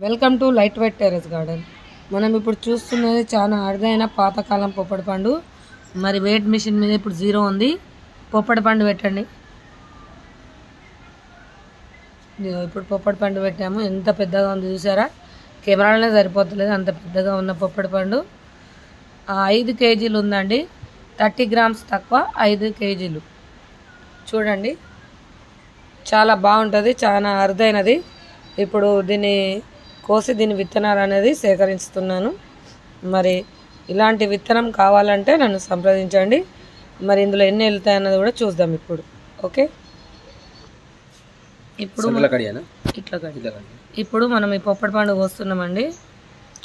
Welcome to light weight terrace garden. మనం ఇప్పుడు చూస్తున్నది చాలా అరుదైన పాతకాలం పొప్పడి పండు. మరి వెయిట్ మిషన్ మీద ఇప్పుడు 0 ఉంది. పొప్పడి పండు పెట్టండి. ఇప్పుడు పొప్పడి పండు పెట్టాము. ఎంత పెద్దగా ఉంది చూసారా? కెమెరాలోనే సరిపోతలేదు, అంత పెద్దగా ఉన్న పొప్పడి పండు. 5 కేజీలు ఉందండి. 30 గ్రామ్స్ తక్కువ, 5 కేజీలు. చూడండి, చాలా బాగుంటుంది, చాలా అరుదైనది. ఇప్పుడు దీన్ని కోసి దీని విత్తనాలు అనేది సేకరిస్తున్నాను. మరి ఇలాంటి విత్తనం కావాలంటే నన్ను సంప్రదించండి. మరి ఇందులో ఎన్ని వెళ్తాయన్నది కూడా చూద్దాం ఇప్పుడు. ఓకే, ఇప్పుడు మనం ఈ పొప్పడి పండు కోస్తున్నామండి.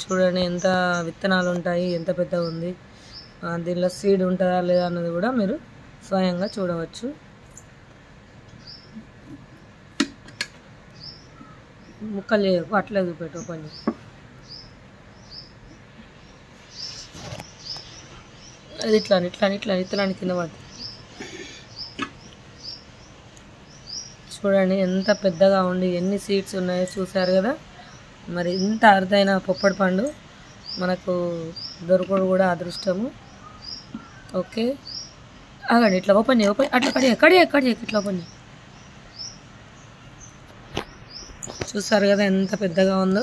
చూడండి ఎంత విత్తనాలు ఉంటాయి, ఎంత పెద్దగా ఉంది. దీనిలో సీడ్ ఉంటుందా లేదా అన్నది కూడా మీరు స్వయంగా చూడవచ్చు. ముక్కలు చేయకు, అట్లా చూపెట్టు పని. అది ఇట్లా ఇత్తనాన్ని కింద పడుతుంది. చూడండి ఎంత పెద్దగా ఉండి ఎన్ని సీడ్స్ ఉన్నాయో చూసారు కదా. మరి ఇంత అరుదైన పొప్పడి పండు మనకు దొరకడు కూడా అదృష్టము. ఓకే, ఆగండి, ఇట్లా ఓపెన్ అట్లా కడి ఇట్లా ఓపెన్. చూసారు కదా ఎంత పెద్దగా ఉందో.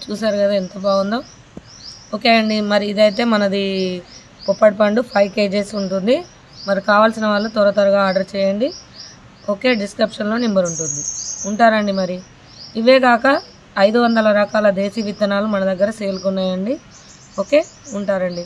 చూసారు కదా ఎంత బాగుందో. ఓకే అండి, మరి ఇదైతే మనది పొప్పడి పండు 5 కేజీస్ ఉంటుంది. మరి కావాల్సిన వాళ్ళు త్వరగా ఆర్డర్ చేయండి. ఓకే, డిస్క్రిప్షన్లో నెంబర్ ఉంటుంది. ఉంటారండి. మరి ఇవే కాక 500 రకాల దేశీ విత్తనాలు మన దగ్గర సేల్కి ఉన్నాయండి. ఓకే, ఉంటారండి.